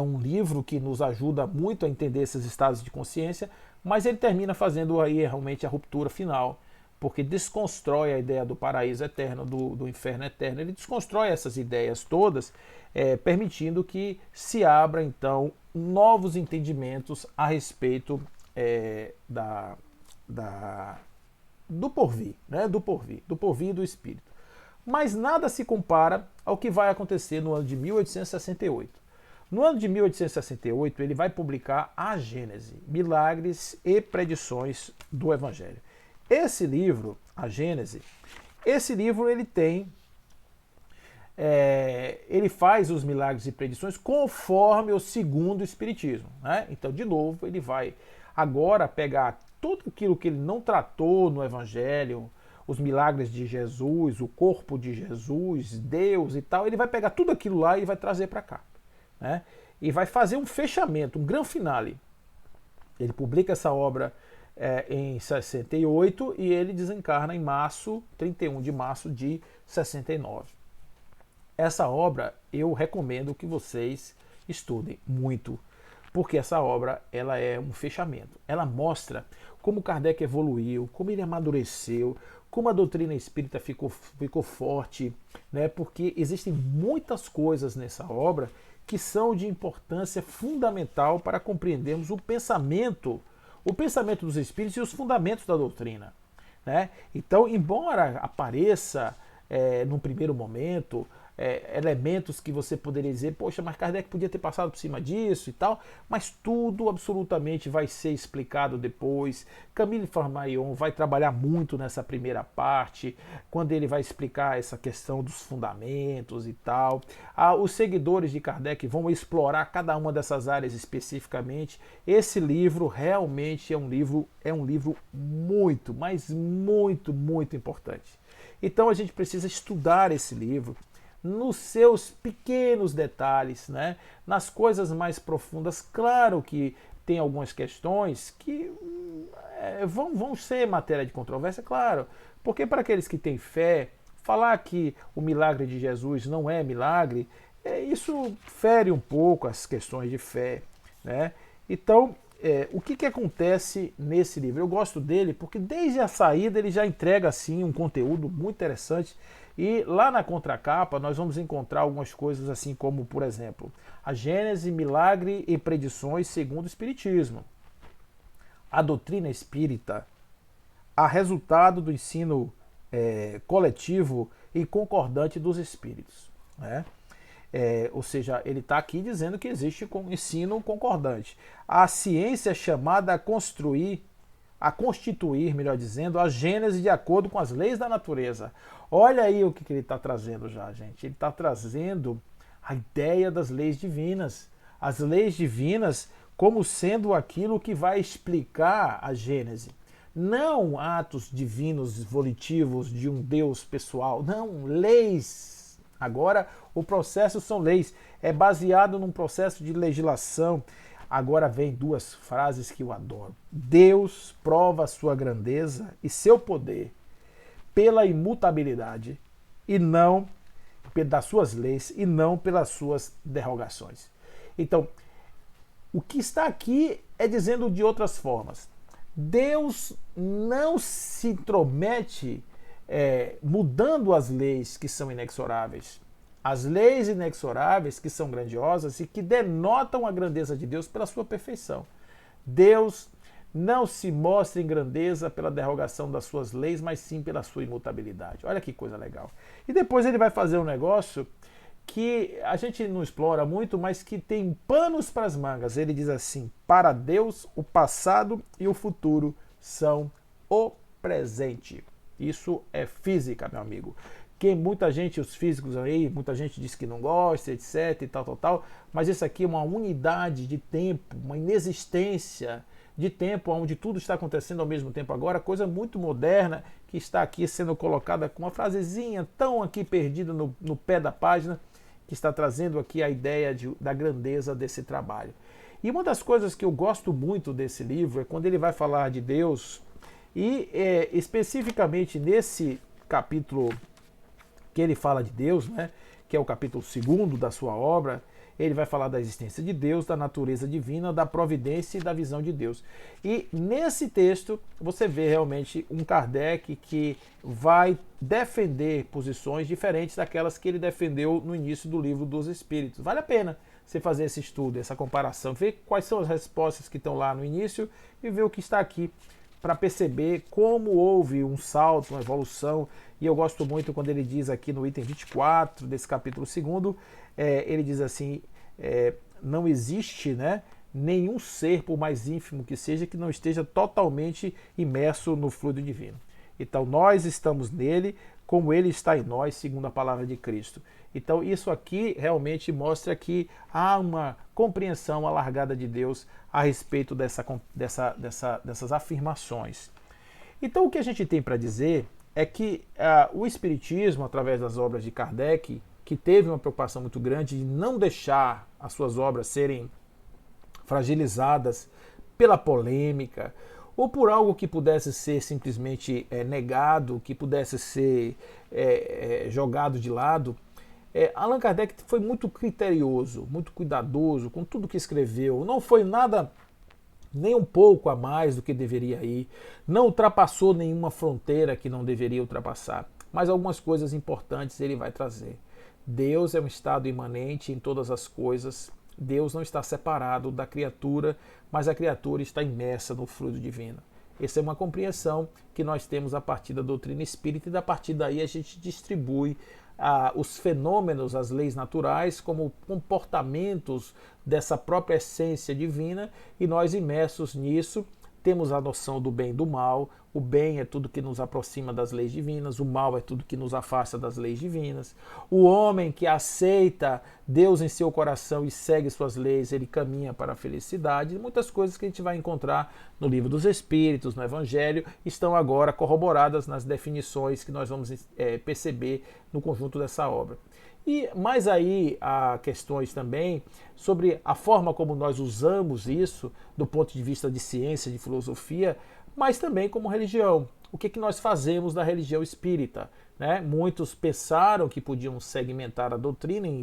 A: um livro que nos ajuda muito a entender esses estados de consciência, mas ele termina fazendo aí realmente a ruptura final, porque desconstrói a ideia do paraíso eterno, do inferno eterno. Ele desconstrói essas ideias todas, permitindo que se abra então novos entendimentos a respeito do porvir, né? do porvir do espírito. Mas nada se compara ao que vai acontecer no ano de 1868. No ano de 1868, ele vai publicar A Gênese, Milagres e Predições do Evangelho. Esse livro, A Gênese, ele tem, ele faz os milagres e predições conforme o segundo Espiritismo, né? Então, de novo, ele vai agora pegar tudo aquilo que ele não tratou no Evangelho, os milagres de Jesus, o corpo de Jesus, Deus e tal, ele vai pegar tudo aquilo lá e vai trazer para cá, né? E vai fazer um fechamento, um grande finale. Ele publica essa obra em 68 e ele desencarna em 31 de março de 69. Essa obra eu recomendo que vocês estudem muito, porque essa obra ela é um fechamento. Ela mostra como Kardec evoluiu, como ele amadureceu, como a doutrina espírita ficou forte, né? Porque existem muitas coisas nessa obra que são de importância fundamental para compreendermos o pensamento dos espíritos e os fundamentos da doutrina, né? Então, embora apareça num primeiro momento elementos que você poderia dizer, poxa, mas Kardec podia ter passado por cima disso e tal, mas tudo absolutamente vai ser explicado depois. Camille Flammarion vai trabalhar muito nessa primeira parte, quando ele vai explicar essa questão dos fundamentos e tal. Os seguidores de Kardec vão explorar cada uma dessas áreas especificamente. Esse livro realmente é um livro muito, mas muito, muito importante. Então a gente precisa estudar esse livro nos seus pequenos detalhes, né? Nas coisas mais profundas. Claro que tem algumas questões que vão ser matéria de controvérsia, claro, porque para aqueles que têm fé, falar que o milagre de Jesus não é milagre, isso fere um pouco as questões de fé, né? Então, o que acontece nesse livro? Eu gosto dele porque desde a saída ele já entrega assim um conteúdo muito interessante. E lá na contracapa nós vamos encontrar algumas coisas assim como, por exemplo, a Gênese, Milagre e Predições segundo o Espiritismo. A doutrina espírita, a resultado do ensino coletivo e concordante dos espíritos, né? Ou seja, ele está aqui dizendo que existe ensino concordante. A ciência chamada a construir a constituir, melhor dizendo, a Gênese de acordo com as leis da natureza. Olha aí o que ele está trazendo já, gente. Ele está trazendo a ideia das leis divinas. As leis divinas como sendo aquilo que vai explicar a Gênese. Não atos divinos volitivos de um Deus pessoal, não, leis. Agora o processo são leis, é baseado num processo de legislação. Agora vem duas frases que eu adoro. Deus prova a sua grandeza e seu poder pela imutabilidade e não das suas leis e não pelas suas derrogações. Então, o que está aqui é dizendo de outras formas. Deus não se intromete mudando as leis que são inexoráveis. As leis inexoráveis que são grandiosas e que denotam a grandeza de Deus pela sua perfeição. Deus não se mostra em grandeza pela derrogação das suas leis, mas sim pela sua imutabilidade. Olha que coisa legal. E depois ele vai fazer um negócio que a gente não explora muito, mas que tem panos para as mangas. Ele diz assim: para Deus, o passado e o futuro são o presente. Isso é física, meu amigo. Que muita gente, os físicos aí, muita gente diz que não gosta, etc e tal, mas isso aqui é uma unidade de tempo, uma inexistência de tempo onde tudo está acontecendo ao mesmo tempo agora, coisa muito moderna que está aqui sendo colocada com uma frasezinha tão aqui perdida no pé da página, que está trazendo aqui a ideia da grandeza desse trabalho. E uma das coisas que eu gosto muito desse livro é quando ele vai falar de Deus e especificamente nesse capítulo que ele fala de Deus, né, que é o capítulo 2 da sua obra, ele vai falar da existência de Deus, da natureza divina, da providência e da visão de Deus. E nesse texto você vê realmente um Kardec que vai defender posições diferentes daquelas que ele defendeu no início do Livro dos Espíritos. Vale a pena você fazer esse estudo, essa comparação, ver quais são as respostas que estão lá no início e ver o que está aqui, para perceber como houve um salto, uma evolução. E eu gosto muito quando ele diz aqui no item 24 desse capítulo 2, ele diz assim, não existe, né, nenhum ser, por mais ínfimo que seja, que não esteja totalmente imerso no fluido divino. Então nós estamos nele, como ele está em nós, segundo a palavra de Cristo. Então isso aqui realmente mostra que há uma compreensão alargada de Deus a respeito dessas afirmações. Então o que a gente tem para dizer é que o Espiritismo, através das obras de Kardec, que teve uma preocupação muito grande de não deixar as suas obras serem fragilizadas pela polêmica, ou por algo que pudesse ser simplesmente negado, que pudesse ser jogado de lado. Allan Kardec foi muito criterioso, muito cuidadoso com tudo que escreveu. Não foi nada nem um pouco a mais do que deveria ir. Não ultrapassou nenhuma fronteira que não deveria ultrapassar. Mas algumas coisas importantes ele vai trazer. Deus é um estado imanente em todas as coisas. Deus não está separado da criatura, mas a criatura está imersa no fluido divino. Essa é uma compreensão que nós temos a partir da doutrina espírita, e a partir daí a gente distribui os fenômenos, as leis naturais, como comportamentos dessa própria essência divina, e nós imersos nisso temos a noção do bem e do mal. O bem é tudo que nos aproxima das leis divinas, o mal é tudo que nos afasta das leis divinas. O homem que aceita Deus em seu coração e segue suas leis, ele caminha para a felicidade. Muitas coisas que a gente vai encontrar no Livro dos Espíritos, no Evangelho, estão agora corroboradas nas definições que nós vamos perceber no conjunto dessa obra. E mais aí há questões também sobre a forma como nós usamos isso do ponto de vista de ciência, de filosofia, mas também como religião. O que nós fazemos da religião espírita? Né? Muitos pensaram que podiam segmentar a doutrina em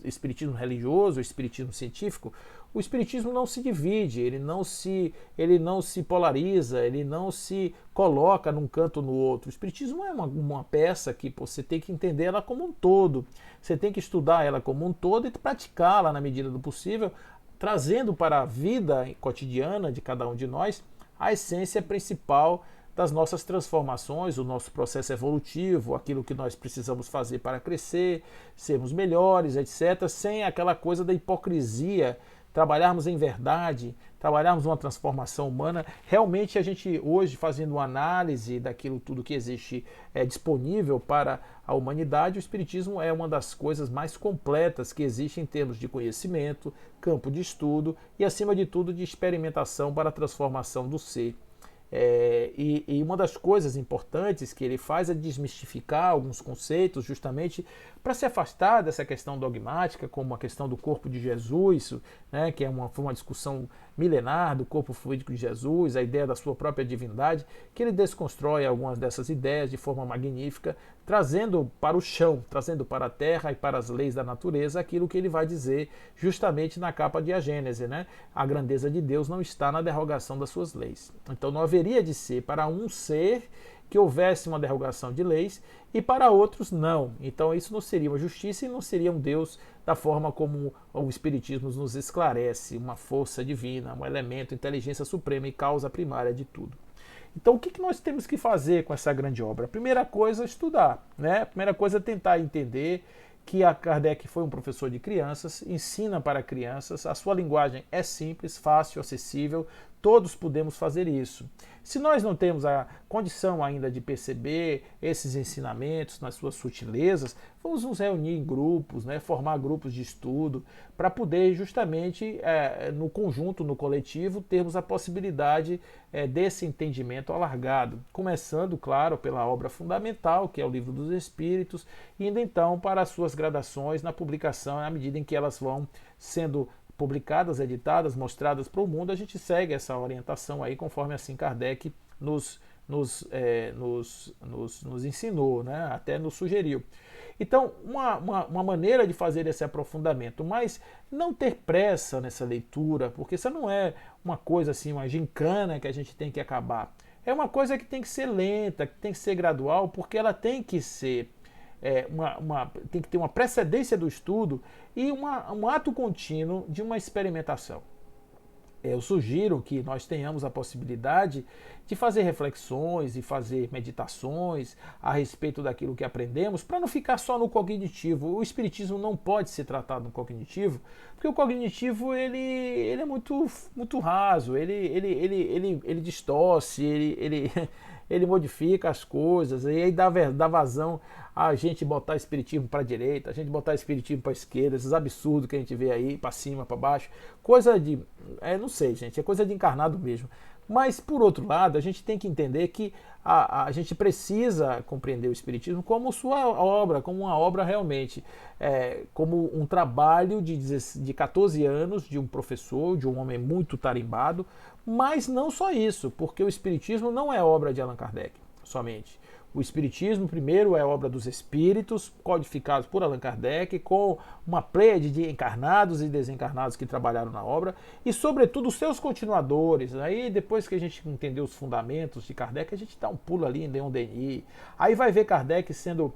A: espiritismo religioso, espiritismo científico. O espiritismo não se divide, ele não se polariza, ele não se coloca num canto ou no outro. O espiritismo é uma peça que você tem que entender ela como um todo. Você tem que estudar ela como um todo e praticá-la na medida do possível, trazendo para a vida cotidiana de cada um de nós a essência principal das nossas transformações, o nosso processo evolutivo, aquilo que nós precisamos fazer para crescer, sermos melhores, etc., sem aquela coisa da hipocrisia trabalharmos em verdade, trabalharmos uma transformação humana, realmente a gente hoje fazendo uma análise daquilo tudo que existe disponível para a humanidade, o Espiritismo é uma das coisas mais completas que existe em termos de conhecimento, campo de estudo e, acima de tudo, de experimentação para a transformação do ser. E uma das coisas importantes que ele faz é desmistificar alguns conceitos, justamente para se afastar dessa questão dogmática, como a questão do corpo de Jesus, né, que foi uma discussão milenar do corpo fluídico de Jesus, a ideia da sua própria divindade, que ele desconstrói algumas dessas ideias de forma magnífica, trazendo para o chão, trazendo para a terra e para as leis da natureza aquilo que ele vai dizer justamente na capa de A Gênese, né? A grandeza de Deus não está na derrogação das suas leis. Então não haveria de ser para um ser que houvesse uma derrogação de leis e para outros não. Então isso não seria uma justiça e não seria um Deus da forma como o Espiritismo nos esclarece, uma força divina, um elemento, inteligência suprema e causa primária de tudo. Então o que nós temos que fazer com essa grande obra? A primeira coisa é estudar, né? A primeira coisa é tentar entender que a Kardec foi um professor de crianças, ensina para crianças, a sua linguagem é simples, fácil, acessível, todos podemos fazer isso. Se nós não temos a condição ainda de perceber esses ensinamentos nas suas sutilezas, vamos nos reunir em grupos, né, formar grupos de estudo, para poder justamente, no conjunto, no coletivo, termos a possibilidade desse entendimento alargado. Começando, claro, pela obra fundamental, que é o Livro dos Espíritos, indo então para as suas gradações na publicação, à medida em que elas vão sendo publicadas, editadas, mostradas para o mundo, a gente segue essa orientação aí, conforme assim Kardec nos ensinou, né? Até nos sugeriu. Então, uma maneira de fazer esse aprofundamento, mas não ter pressa nessa leitura, porque isso não é uma coisa assim, uma gincana que a gente tem que acabar. É uma coisa que tem que ser lenta, que tem que ser gradual, porque ela tem que ser tem que ter uma precedência do estudo e um ato contínuo de uma experimentação. Eu sugiro que nós tenhamos a possibilidade de fazer reflexões e fazer meditações a respeito daquilo que aprendemos, para não ficar só no cognitivo. O Espiritismo não pode ser tratado no cognitivo, porque o cognitivo ele é muito raso, ele distorce, ele modifica as coisas, e aí dá vazão a gente botar espiritismo para a direita, a gente botar espiritismo para a esquerda, esses absurdos que a gente vê aí, para cima, para baixo, coisa de, não sei, gente, é coisa de encarnado mesmo. Mas, por outro lado, a gente tem que entender que a gente precisa compreender o Espiritismo como sua obra, como uma obra realmente, como um trabalho de 14 anos de um professor, de um homem muito tarimbado, mas não só isso, porque o Espiritismo não é obra de Allan Kardec somente. O Espiritismo, primeiro, é obra dos espíritos, codificados por Allan Kardec, com uma pleiade de encarnados e desencarnados que trabalharam na obra, e, sobretudo, os seus continuadores. Aí, depois que a gente entendeu os fundamentos de Kardec, a gente dá um pulo ali em Leon Denis. Aí vai ver Kardec sendo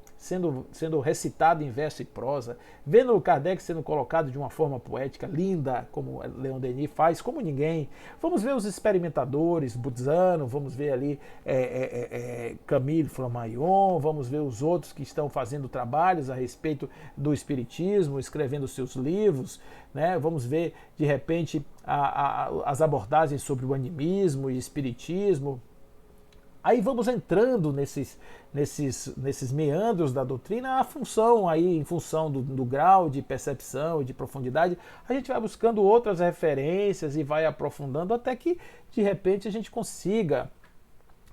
A: recitado em verso e prosa, vendo Kardec sendo colocado de uma forma poética, linda, como Leon Denis faz, como ninguém. Vamos ver os experimentadores, Buzzano, vamos ver ali Camille Flammarion, vamos ver os outros que estão fazendo trabalhos a respeito do Espiritismo, escrevendo seus livros, né? Vamos ver, de repente, as abordagens sobre o animismo e espiritismo. Aí vamos entrando nesses meandros da doutrina, em função do grau de percepção e de profundidade, a gente vai buscando outras referências e vai aprofundando até que, de repente, a gente consiga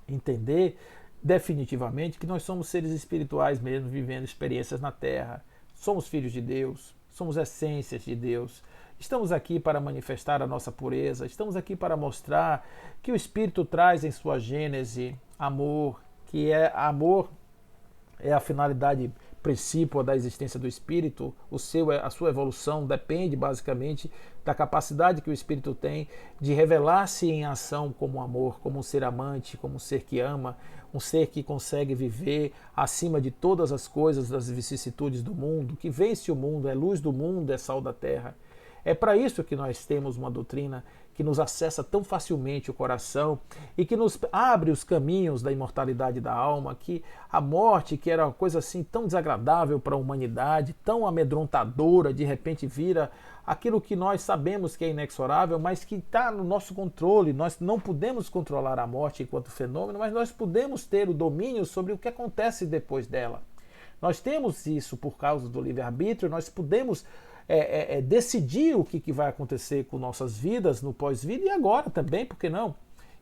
A: entender definitivamente que nós somos seres espirituais mesmo, vivendo experiências na Terra. Somos filhos de Deus, somos essências de Deus. Estamos aqui para manifestar a nossa pureza, estamos aqui para mostrar que o Espírito traz em sua gênese amor, amor é a finalidade princípio da existência do Espírito. A sua evolução depende basicamente da capacidade que o Espírito tem de revelar-se em ação como amor, como um ser amante, como um ser que ama, um ser que consegue viver acima de todas as coisas, das vicissitudes do mundo, que vence o mundo, é luz do mundo, é sal da terra. É para isso que nós temos uma doutrina que nos acessa tão facilmente o coração e que nos abre os caminhos da imortalidade da alma, que a morte, que era uma coisa assim tão desagradável para a humanidade, tão amedrontadora, de repente vira aquilo que nós sabemos que é inexorável, mas que está no nosso controle. Nós não podemos controlar a morte enquanto fenômeno, mas nós podemos ter o domínio sobre o que acontece depois dela. Nós temos isso por causa do livre-arbítrio, nós podemos decidir o que vai acontecer com nossas vidas no pós-vida e agora também, por que não?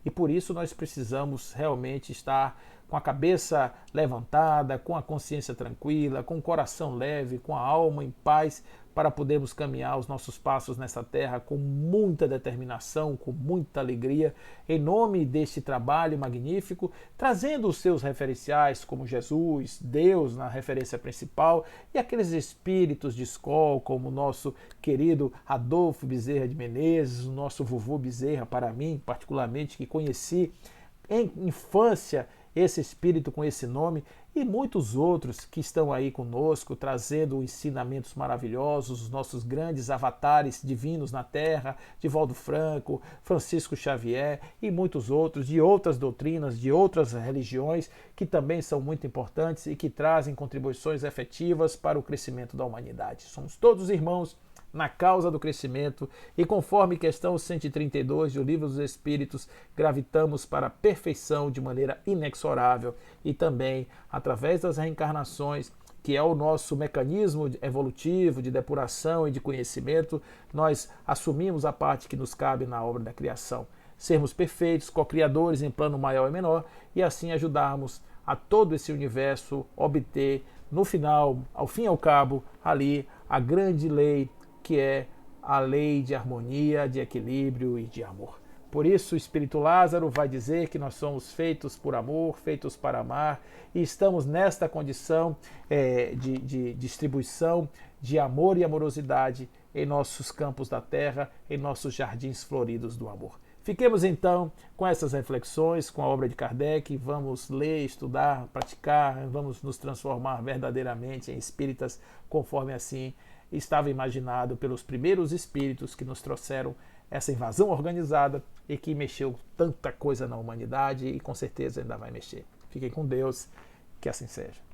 A: E por isso nós precisamos realmente estar com a cabeça levantada, com a consciência tranquila, com o coração leve, com a alma em paz, para podermos caminhar os nossos passos nessa terra com muita determinação, com muita alegria, em nome deste trabalho magnífico, trazendo os seus referenciais como Jesus, Deus na referência principal, e aqueles espíritos de escola, como o nosso querido Adolfo Bezerra de Menezes, o nosso vovô Bezerra, para mim, particularmente, que conheci em infância esse espírito com esse nome, e muitos outros que estão aí conosco, trazendo ensinamentos maravilhosos, os nossos grandes avatares divinos na Terra, Divaldo Franco, Francisco Xavier e muitos outros, de outras doutrinas, de outras religiões, que também são muito importantes e que trazem contribuições efetivas para o crescimento da humanidade. Somos todos irmãos na causa do crescimento e, conforme questão 132 do Livro dos Espíritos, gravitamos para a perfeição de maneira inexorável e também através das reencarnações, que é o nosso mecanismo evolutivo de depuração e de conhecimento, nós assumimos a parte que nos cabe na obra da criação. Sermos perfeitos, co-criadores em plano maior e menor e assim ajudarmos a todo esse universo obter, no final, ao fim e ao cabo, ali a grande lei que é a lei de harmonia, de equilíbrio e de amor. Por isso, o Espírito Lázaro vai dizer que nós somos feitos por amor, feitos para amar, e estamos nesta condição de distribuição de amor e amorosidade em nossos campos da terra, em nossos jardins floridos do amor. Fiquemos então com essas reflexões, com a obra de Kardec, vamos ler, estudar, praticar, vamos nos transformar verdadeiramente em espíritas, conforme assim estava imaginado pelos primeiros espíritos que nos trouxeram essa invasão organizada e que mexeu tanta coisa na humanidade e com certeza ainda vai mexer. Fiquem com Deus, que assim seja.